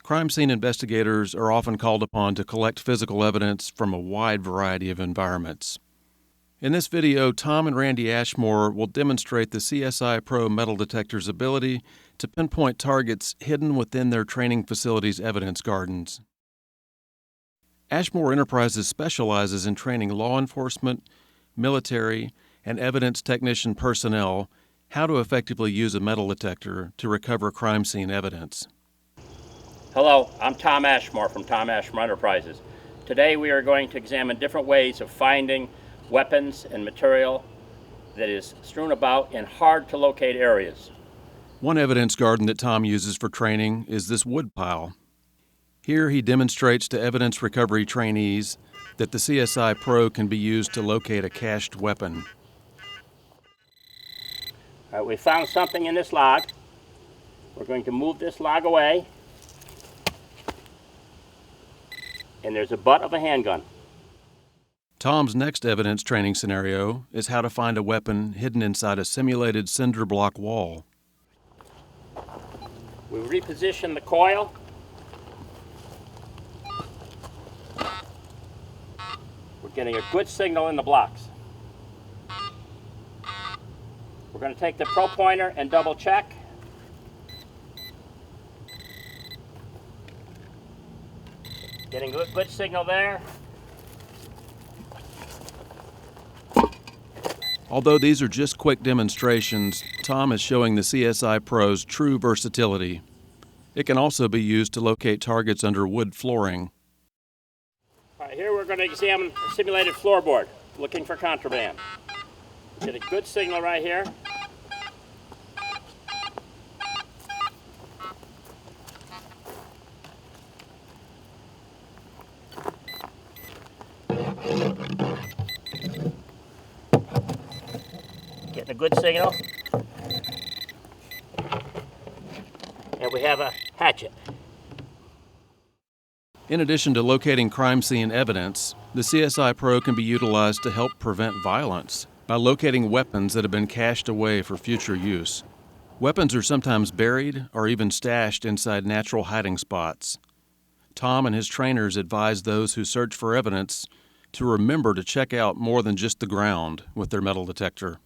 Crime scene investigators are often called upon to collect physical evidence from a wide variety of environments. In this video, Tom and Randy Ashmore will demonstrate the CSI Pro metal detector's ability to pinpoint targets hidden within their training facility's evidence gardens. Ashmore Enterprises specializes in training law enforcement, military, and evidence technician personnel how to effectively use a metal detector to recover crime scene evidence. Hello, I'm Tom Ashmore from Tom Ashmore Enterprises. Today we are going to examine different ways of finding weapons and material that is strewn about in hard to locate areas. One evidence garden that Tom uses for training is this wood pile. Here he demonstrates to evidence recovery trainees that the CSI Pro can be used to locate a cached weapon. All right, we found something in this log. We're going to move this log away. And there's a butt of a handgun. Tom's next evidence training scenario is how to find a weapon hidden inside a simulated cinder block wall. We reposition the coil. We're getting a good signal in the blocks. We're going to take the pro pointer and double check. Getting a good signal there. Although these are just quick demonstrations, Tom is showing the CSI Pro's true versatility. It can also be used to locate targets under wood flooring. All right, here we're going to examine a simulated floorboard, looking for contraband. Get a good signal right here. Getting a good signal. And we have a hatchet. In addition to locating crime scene evidence, the CSI Pro can be utilized to help prevent violence by locating weapons that have been cached away for future use. Weapons are sometimes buried or even stashed inside natural hiding spots. Tom and his trainers advise those who search for evidence to remember to check out more than just the ground with their metal detector.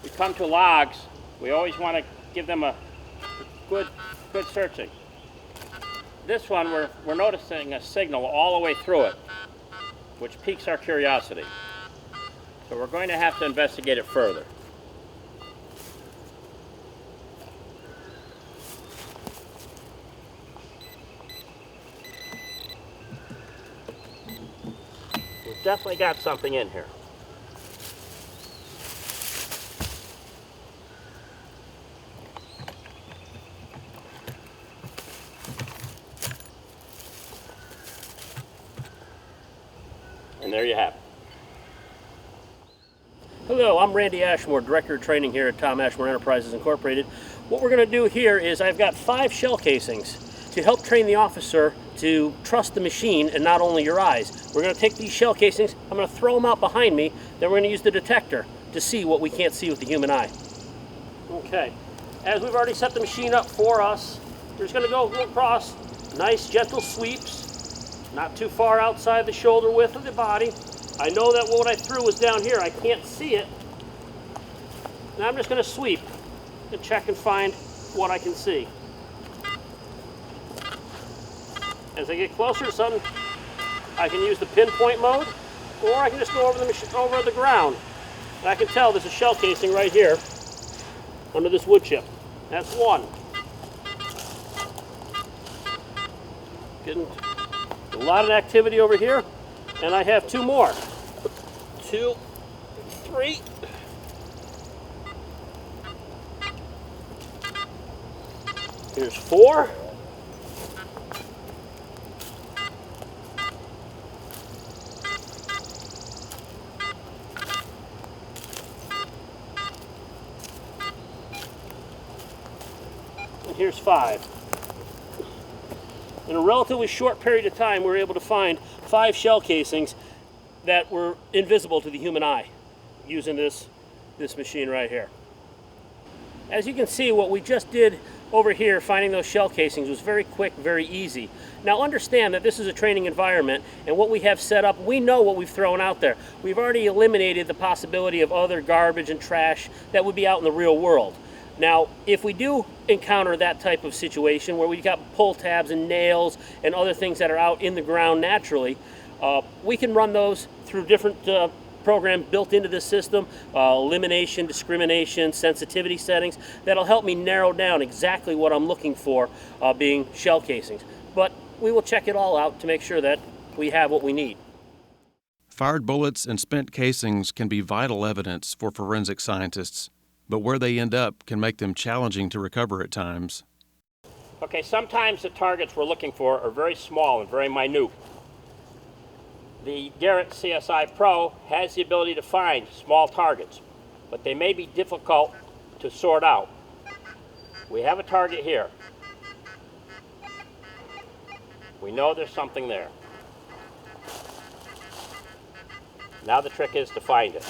We come to logs, we always want to give them a good searching. This one, we're noticing a signal all the way through it, which piques our curiosity. So we're going to have to investigate it further. We've definitely got something in here. And there you have it. Hello, I'm Randy Ashmore, Director of Training here at Tom Ashmore Enterprises Incorporated. What we're going to do here is I've got 5 shell casings to help train the officer to trust the machine and not only your eyes. We're going to take these shell casings, I'm going to throw them out behind me, then we're going to use the detector to see what we can't see with the human eye. Okay, as we've already set the machine up for us, we're just going to go across, nice gentle sweeps. Not too far outside the shoulder width of the body. I know that what I threw was down here. I can't see it. Now I'm just going to sweep and check and find what I can see. As I get closer to something, I can use the pinpoint mode, or I can just go over the ground. And I can tell there's a shell casing right here under this wood chip. That's one. Getting a lot of activity over here, and I have 2 more. 2, 3. Here's 4. And here's 5. In a relatively short period of time, we were able to find 5 shell casings that were invisible to the human eye using this machine right here. As you can see, what we just did over here, finding those shell casings was very quick, very easy. Now understand that this is a training environment, and what we have set up, we know what we've thrown out there. We've already eliminated the possibility of other garbage and trash that would be out in the real world. Now, if we do encounter that type of situation where we've got pull tabs and nails and other things that are out in the ground naturally, we can run those through different programs built into the system, elimination, discrimination, sensitivity settings, that'll help me narrow down exactly what I'm looking for, being shell casings. But we will check it all out to make sure that we have what we need. Fired bullets and spent casings can be vital evidence for forensic scientists, but where they end up can make them challenging to recover at times. Okay, sometimes the targets we're looking for are very small and very minute. The Garrett CSI Pro has the ability to find small targets, but they may be difficult to sort out. We have a target here. We know there's something there. Now the trick is to find it.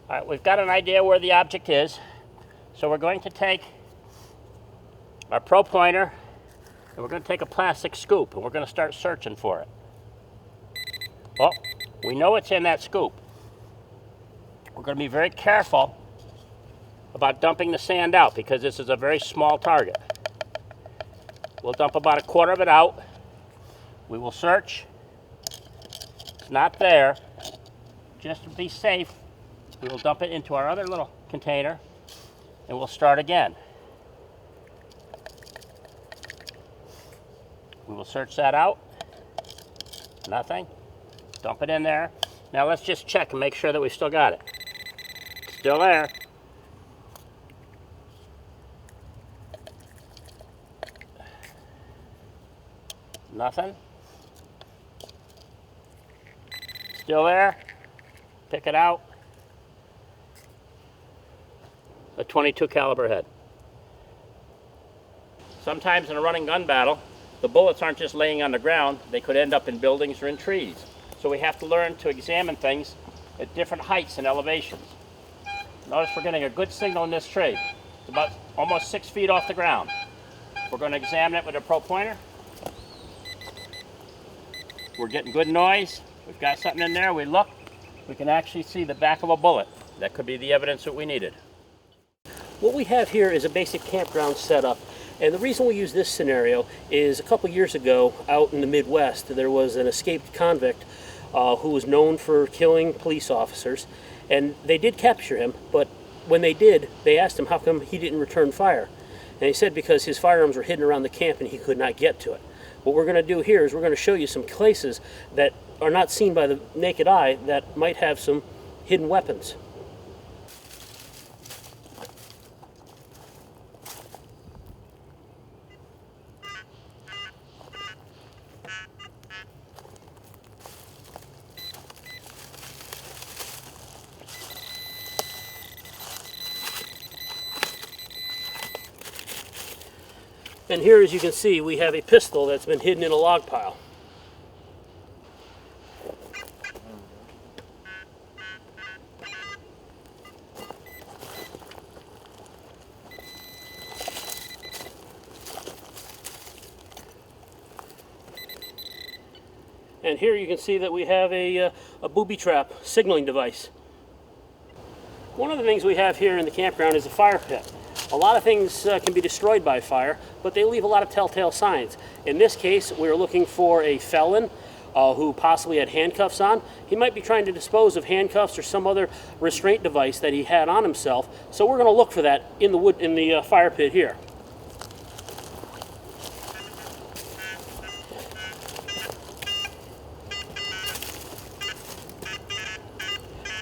All right, we've got an idea where the object is, so we're going to take our Pro pointer and we're going to take a plastic scoop and we're going to start searching for it. Well, we know it's in that scoop. We're going to be very careful about dumping the sand out because this is a very small target. We'll dump about a quarter of it out. We will search. It's not there. Just to be safe, we will dump it into our other little container and we'll start again. We will search that out. Nothing. Dump it in there. Now let's just check and make sure that we still got it. Still there. Nothing. Still there. Pick it out. A .22 caliber head. Sometimes in a running gun battle, the bullets aren't just laying on the ground, they could end up in buildings or in trees. So we have to learn to examine things at different heights and elevations. Notice we're getting a good signal in this tree. It's about almost 6 feet off the ground. We're going to examine it with a Pro pointer. We're getting good noise. We've got something in there. We look, we can actually see the back of a bullet. That could be the evidence that we needed. What we have here is a basic campground setup. And the reason we use this scenario is a couple years ago out in the Midwest, there was an escaped convict who was known for killing police officers. And they did capture him, but when they did, they asked him how come he didn't return fire. And he said because his firearms were hidden around the camp and he could not get to it. What we're going to do here is we're going to show you some places that are not seen by the naked eye that might have some hidden weapons. And here, as you can see, we have a pistol that's been hidden in a log pile. And here you can see that we have a booby trap signaling device. One of the things we have here in the campground is a fire pit. A lot of things can be destroyed by fire, but they leave a lot of telltale signs. In this case, we're looking for a felon who possibly had handcuffs on. He might be trying to dispose of handcuffs or some other restraint device that he had on himself. So we're going to look for that in the fire pit here.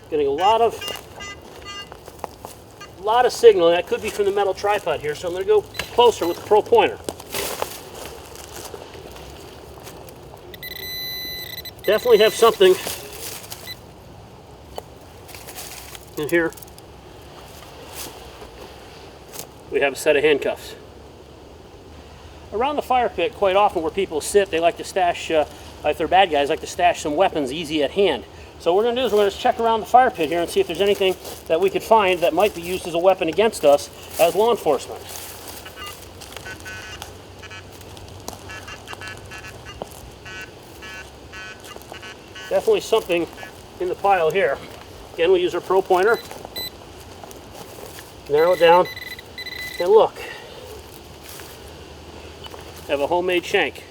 Getting a lot of signal. That could be from the metal tripod here, so I'm going to go closer with the Pro pointer. Definitely have something in here. We have a set of handcuffs. Around the fire pit, quite often where people sit, they like to stash, if they're bad guys, like to stash some weapons easy at hand. So what we're going to do is we're going to check around the fire pit here and see if there's anything that we could find that might be used as a weapon against us as law enforcement. Definitely something in the pile here. Again, we use our Pro pointer, narrow it down, and look. I have a homemade shank.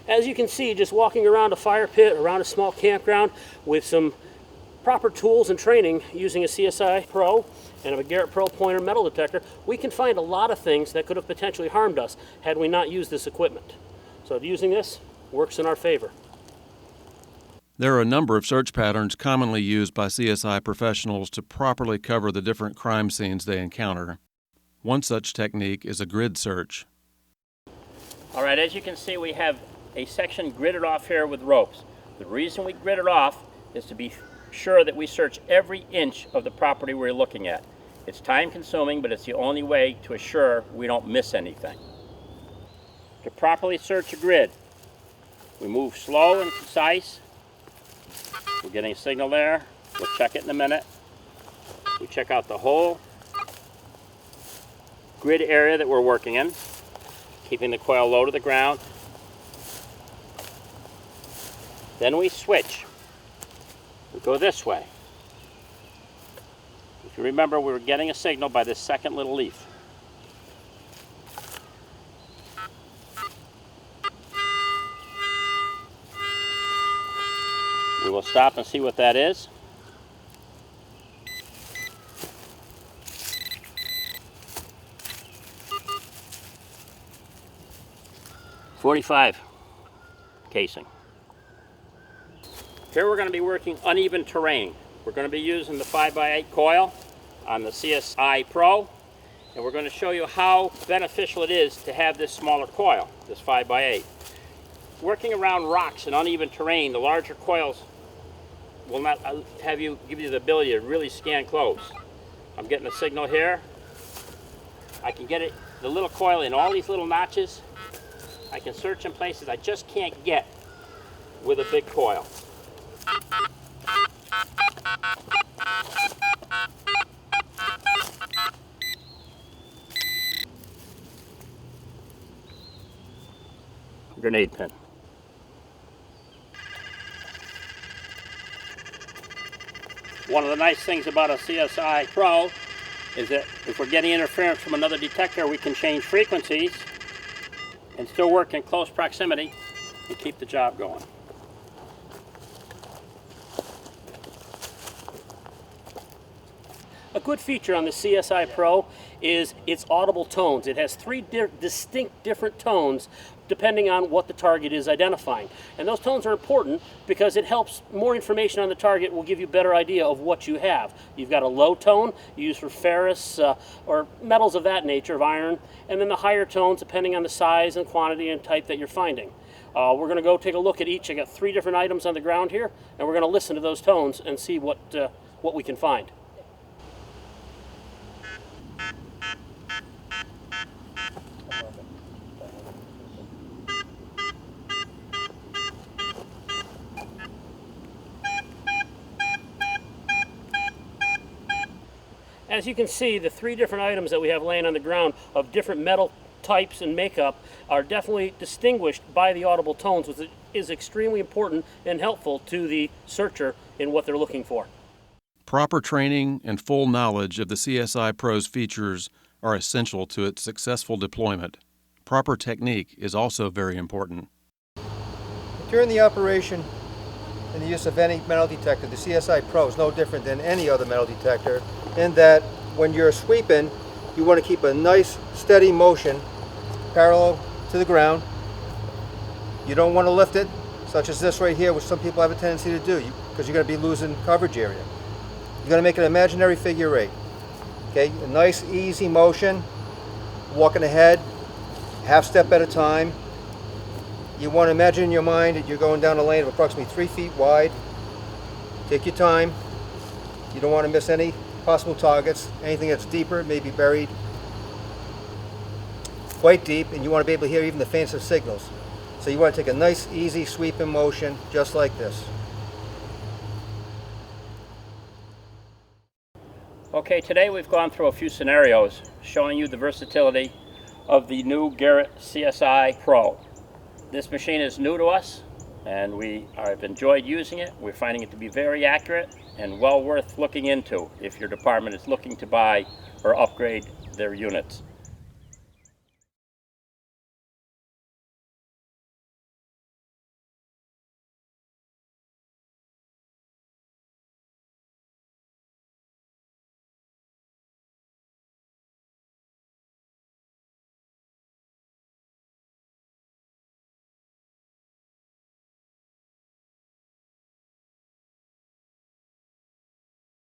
As you can see, just walking around a fire pit, around a small campground with some proper tools and training using a CSI Pro and a Garrett Pro pointer metal detector, we can find a lot of things that could have potentially harmed us had we not used this equipment. So using this works in our favor. There are a number of search patterns commonly used by CSI professionals to properly cover the different crime scenes they encounter. One such technique is a grid search. All right, as you can see, we have a section gridded off here with ropes. The reason we grid it off is to be sure that we search every inch of the property we're looking at. It's time consuming, but it's the only way to assure we don't miss anything. To properly search a grid, we move slow and concise. We're getting a signal there. We'll check it in a minute. We check out the whole grid area that we're working in, keeping the coil low to the ground. Then we switch. We go this way. If you remember, we were getting a signal by this second little leaf. We will stop and see what that is. .45 casing. Here we're going to be working uneven terrain. We're going to be using the 5x8 coil on the CSI Pro, and we're going to show you how beneficial it is to have this smaller coil, this 5x8. Working around rocks and uneven terrain, the larger coils will not give you the ability to really scan close. I'm getting a signal here. I can get the little coil in all these little notches. I can search in places I just can't get with a big coil. Grenade pin. One of the nice things about a CSI Pro is that if we're getting interference from another detector, we can change frequencies and still work in close proximity and keep the job going. A good feature on the CSI Pro is its audible tones. It has three distinct different tones depending on what the target is identifying. And those tones are important because it helps more information on the target will give you a better idea of what you have. You've got a low tone used for ferrous or metals of that nature, of iron, and then the higher tones depending on the size and quantity and type that you're finding. We're going to go take a look at each. I got 3 different items on the ground here, and we're going to listen to those tones and see what we can find. As you can see, the 3 different items that we have laying on the ground of different metal types and makeup are definitely distinguished by the audible tones, which is extremely important and helpful to the searcher in what they're looking for. Proper training and full knowledge of the CSI Pro's features are essential to its successful deployment. Proper technique is also very important. During the operation and the use of any metal detector, the CSI Pro is no different than any other metal detector in that when you're sweeping, you want to keep a nice steady motion parallel to the ground. You don't want to lift it, such as this right here, which some people have a tendency to do because you're going to be losing coverage area. You're going to make an imaginary figure 8. Okay, a nice easy motion, walking ahead, half step at a time. You want to imagine in your mind that you're going down a lane of approximately 3 feet wide. Take your time. You don't want to miss any possible targets. Anything that's deeper may be buried quite deep, and you want to be able to hear even the faintest of signals. So you want to take a nice, easy sweeping motion, just like this. Okay, today we've gone through a few scenarios showing you the versatility of the new Garrett CSI Pro. This machine is new to us and we have enjoyed using it. We're finding it to be very accurate and well worth looking into if your department is looking to buy or upgrade their units.